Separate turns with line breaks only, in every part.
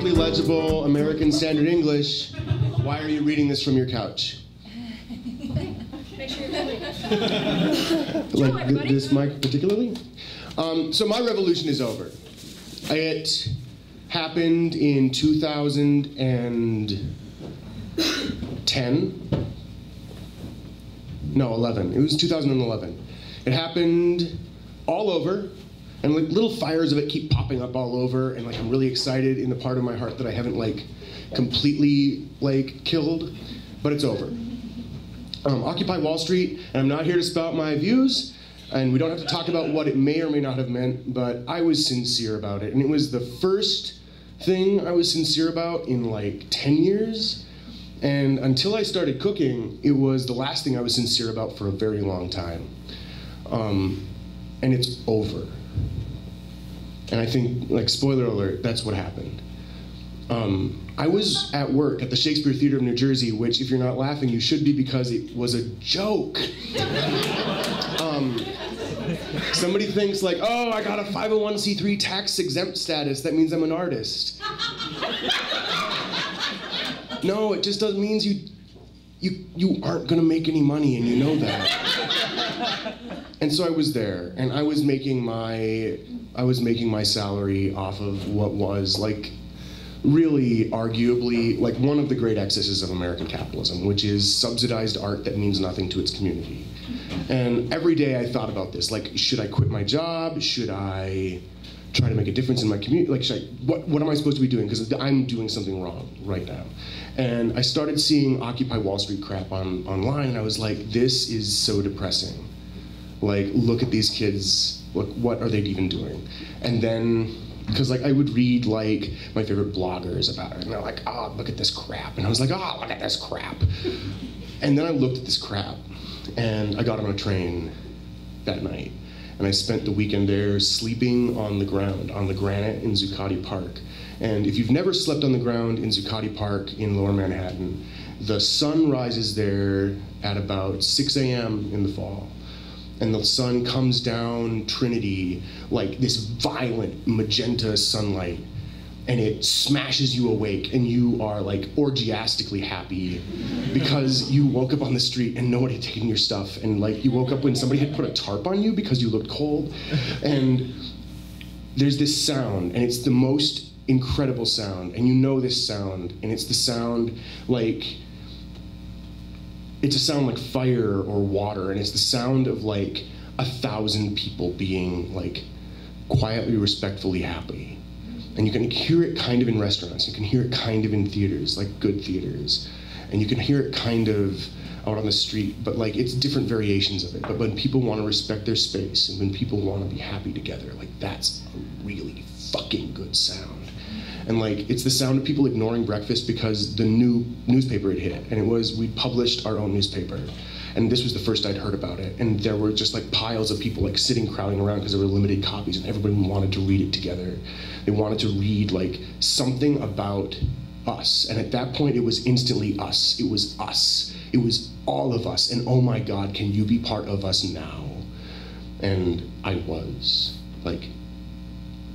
perfectly legible American Standard English. Why are you reading this from your couch?
Make sure you're ready.
Like this mic particularly? So my revolution is over. It happened in 2010. No, 11. It was 2011. It happened all over, and like little fires of it keep popping up all over, and like I'm really excited in the part of my heart that I haven't like completely like killed, but it's over. Occupy Wall Street, and I'm not here to spout my views, and we don't have to talk about what it may or may not have meant, but I was sincere about it, and it was the first thing I was sincere about in like 10 years. And until I started cooking, it was the last thing I was sincere about for a very long time. And it's over. And I think, like, spoiler alert, that's what happened. I was at work at the Shakespeare Theater of New Jersey, which, if you're not laughing, you should be, because it was a joke. Somebody thinks like, oh, I got a 501c3 tax exempt status, that means I'm an artist. No, it just means you aren't gonna make any money, and you know that. And so I was there, and I was making my salary off of what was like really arguably like one of the great excesses of American capitalism, which is subsidized art that means nothing to its community. And every day I thought about this, like, should I quit my job? Should I try to make a difference in my community? Like, what am I supposed to be doing? Because I'm doing something wrong right now. And I started seeing Occupy Wall Street crap online, and I was like, this is so depressing. Like, look at these kids, look, what are they even doing? And then, because like I would read like my favorite bloggers about it, and they're like, oh, look at this crap. And I was like, oh, look at this crap. And then I looked at this crap, and I got on a train that night. And I spent the weekend there sleeping on the ground, on the granite in Zuccotti Park. And if you've never slept on the ground in Zuccotti Park in Lower Manhattan, the sun rises there at about 6 a.m. in the fall. And the sun comes down Trinity like this violent magenta sunlight, and it smashes you awake, and you are like orgiastically happy because you woke up on the street and nobody had taken your stuff, and like you woke up when somebody had put a tarp on you because you looked cold. And there's this sound, and it's the most incredible sound, and you know this sound, and it's the sound like, it's a sound like fire or water, and it's the sound of like 1,000 people being like quietly, respectfully happy. And you can hear it kind of in restaurants, you can hear it kind of in theaters, like good theaters, and you can hear it kind of out on the street, but like it's different variations of it. But when people want to respect their space, and when people want to be happy together, like that's a really fucking good sound. And like, it's the sound of people ignoring breakfast because the new newspaper had hit, and it was, we published our own newspaper. And this was the first I'd heard about it. And there were just like piles of people like sitting, crowding around because there were limited copies, and everybody wanted to read it together. They wanted to read like something about us. And at that point, it was instantly us. It was us. It was all of us. And oh my God, can you be part of us now? And I was, like,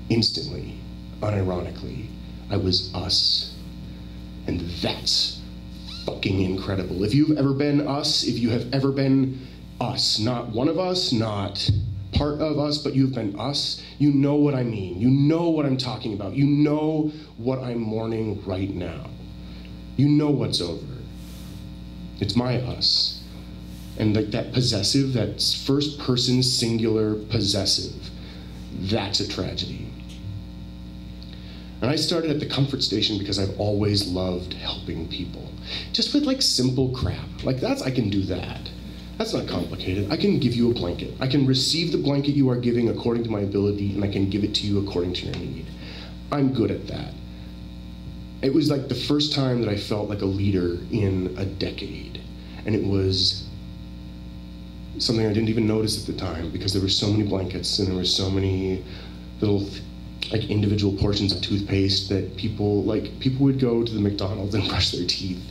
instantly, unironically, I was us. And that's fucking incredible. If you've ever been us, if you have ever been us, not one of us, not part of us, but you've been us, you know what I mean. You know what I'm talking about. You know what I'm mourning right now. You know what's over. It's my us. And like that possessive, that first person singular possessive, that's a tragedy. And I started at the comfort station because I've always loved helping people. Just with like simple crap. Like I can do that. That's not complicated. I can give you a blanket. I can receive the blanket you are giving according to my ability, and I can give it to you according to your need. I'm good at that. It was like the first time that I felt like a leader in a decade. And it was something I didn't even notice at the time because there were so many blankets and there were so many little like individual portions of toothpaste that people would go to the McDonald's and brush their teeth.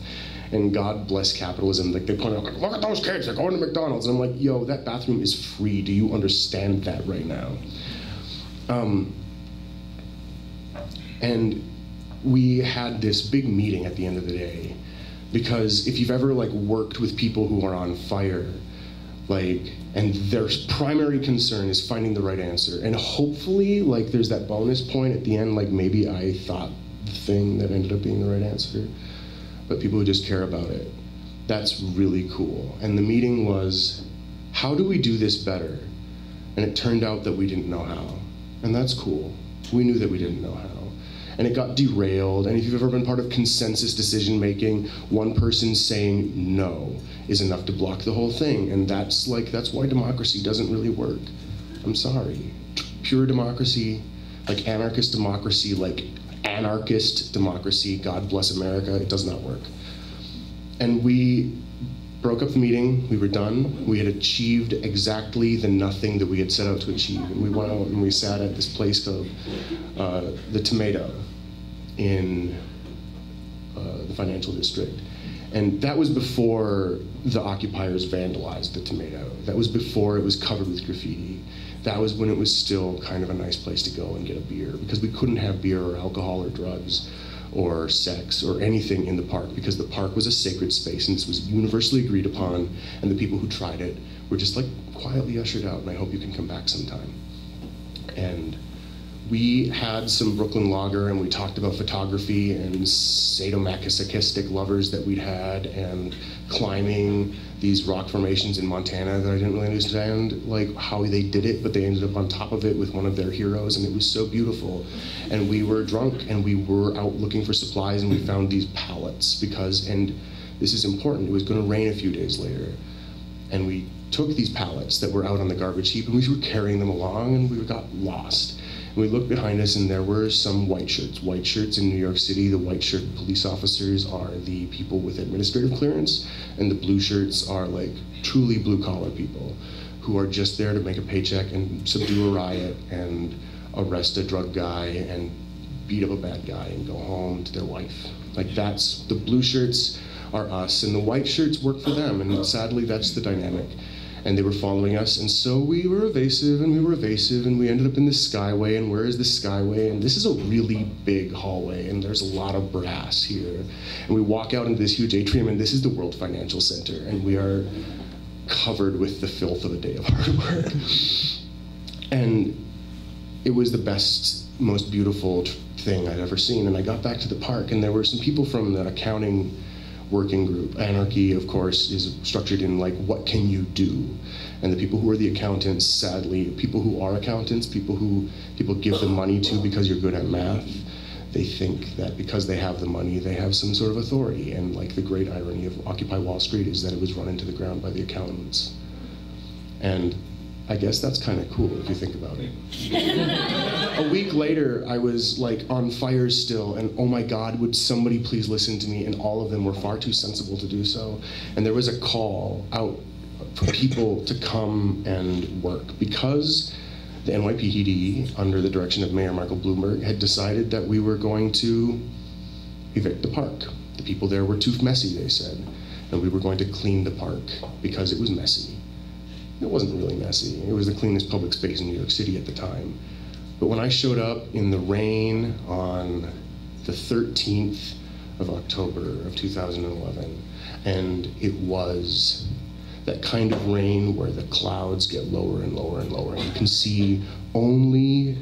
And God bless capitalism, like they point out, like, look at those kids, they're going to McDonald's. And I'm like, yo, that bathroom is free. Do you understand that right now? And we had this big meeting at the end of the day, because if you've ever like worked with people who are on fire, like, and their primary concern is finding the right answer, and hopefully like there's that bonus point at the end, like maybe I thought the thing that ended up being the right answer, but people who just care about it, that's really cool. And the meeting was, how do we do this better? And it turned out that we didn't know how, and that's cool. We knew that we didn't know how. And it got derailed, and if you've ever been part of consensus decision making, one person saying no is enough to block the whole thing, and that's why democracy doesn't really work. I'm sorry. Pure democracy, like anarchist democracy, God bless America, it does not work. And we broke up the meeting, we were done, we had achieved exactly the nothing that we had set out to achieve, and we went out and we sat at this place called the Tomato in the financial district. And that was before the occupiers vandalized the Tomato. That was before it was covered with graffiti. That was when it was still kind of a nice place to go and get a beer, because we couldn't have beer or alcohol or drugs or sex or anything in the park, because the park was a sacred space, and this was universally agreed upon, and the people who tried it were just like quietly ushered out, and I hope you can come back sometime. And we had some Brooklyn Lager, and we talked about photography and sadomasochistic lovers that we'd had, and climbing these rock formations in Montana that I didn't really understand like how they did it, but they ended up on top of it with one of their heroes, and it was so beautiful. And we were drunk, and we were out looking for supplies, and we found these pallets and this is important, it was going to rain a few days later. And we took these pallets that were out on the garbage heap, and we were carrying them along, and we got lost. And we looked behind us, and there were some white shirts. White shirts in New York City, the white shirt police officers are the people with administrative clearance, and the blue shirts are like truly blue collar people who are just there to make a paycheck and subdue a riot and arrest a drug guy and beat up a bad guy and go home to their wife. Like, that's, the blue shirts are us, and the white shirts work for them, and sadly that's the dynamic. And they were following us, and so we were evasive, and we ended up in this skyway, and where is this skyway? And this is a really big hallway, and there's a lot of brass here. And we walk out into this huge atrium, and this is the World Financial Center, and we are covered with the filth of a day of hard work. And it was the best, most beautiful thing I'd ever seen. And I got back to the park, and there were some people from the accounting working group. Anarchy, of course, is structured in like, what can you do? And the people who are the accountants, sadly, people who are accountants, people give the money to because you're good at math, they think that because they have the money, they have some sort of authority. And like, the great irony of Occupy Wall Street is that it was run into the ground by the accountants. And I guess that's kind of cool if you think about it. A week later, I was like on fire still, and oh my God, would somebody please listen to me? And all of them were far too sensible to do so. And there was a call out for people to come and work, because the NYPD, under the direction of Mayor Michael Bloomberg, had decided that we were going to evict the park. The people there were too messy, they said, and we were going to clean the park because it was messy. It wasn't really messy. It was the cleanest public space in New York City at the time. But when I showed up in the rain on the 13th of October of 2011, and it was that kind of rain where the clouds get lower and lower and lower, and you can see only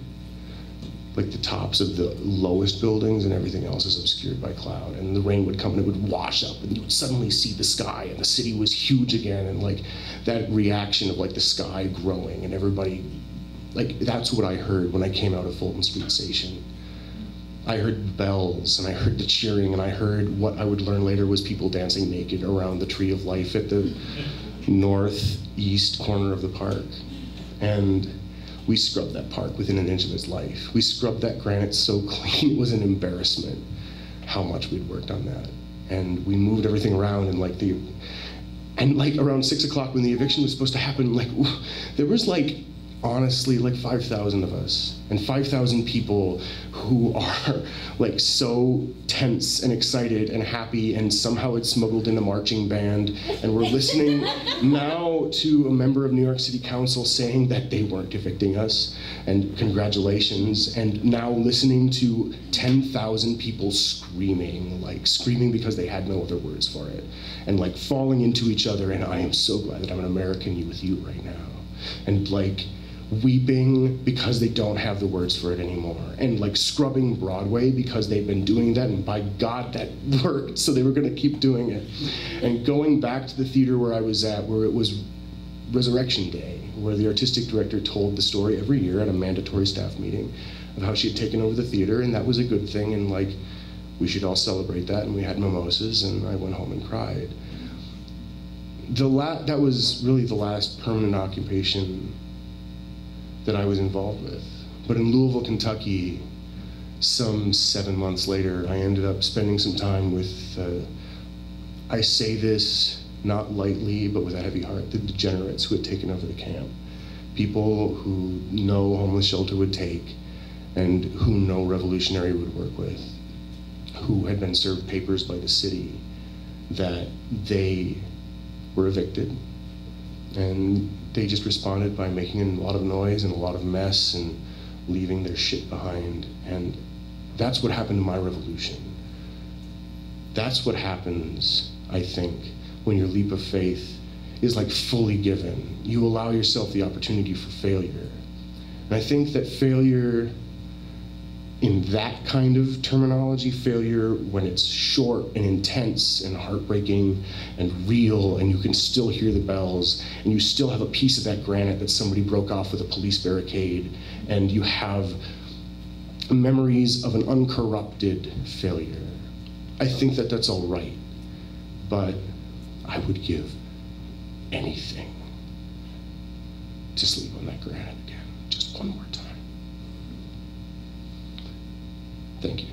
like the tops of the lowest buildings, and everything else is obscured by cloud. And the rain would come and it would wash up, and you would suddenly see the sky, and the city was huge again, and like that reaction of like the sky growing, and everybody, like, that's what I heard when I came out of Fulton Street Station. I heard bells, and I heard the cheering, and I heard what I would learn later was people dancing naked around the Tree of Life at the northeast corner of the park. And we scrubbed that park within an inch of its life. We scrubbed that granite so clean, it was an embarrassment how much we'd worked on that. And we moved everything around, and like around 6 o'clock when the eviction was supposed to happen, like there was like honestly like 5,000 of us, and 5,000 people who are like so tense and excited and happy, and somehow it's smuggled in a marching band, and we're listening now to a member of New York City Council saying that they weren't evicting us, and congratulations, and now listening to 10,000 people screaming because they had no other words for it, and like falling into each other, and I am so glad that I'm an American with you right now, and like weeping because they don't have the words for it anymore, and like scrubbing Broadway because they've been doing that, and by God that worked, so they were going to keep doing it, and going back to the theater where I was at, where it was Resurrection Day, where the artistic director told the story every year at a mandatory staff meeting of how she had taken over the theater, and that was a good thing, and like we should all celebrate that, and we had mimosas, and I went home and cried. That was really the last permanent occupation that I was involved with. But in Louisville, Kentucky, some 7 months later, I ended up spending some time with, I say this not lightly, but with a heavy heart, the degenerates who had taken over the camp. People who no homeless shelter would take, and who no revolutionary would work with, who had been served papers by the city that they were evicted, and they just responded by making a lot of noise and a lot of mess and leaving their shit behind. And that's what happened to my revolution. That's what happens, I think, when your leap of faith is like fully given. You allow yourself the opportunity for failure. And I think that failure in that kind of terminology, failure when it's short and intense and heartbreaking and real, and you can still hear the bells, and you still have a piece of that granite that somebody broke off with a police barricade, and you have memories of an uncorrupted failure. I think that that's all right, but I would give anything to sleep on that granite again, just one more time. Thank you.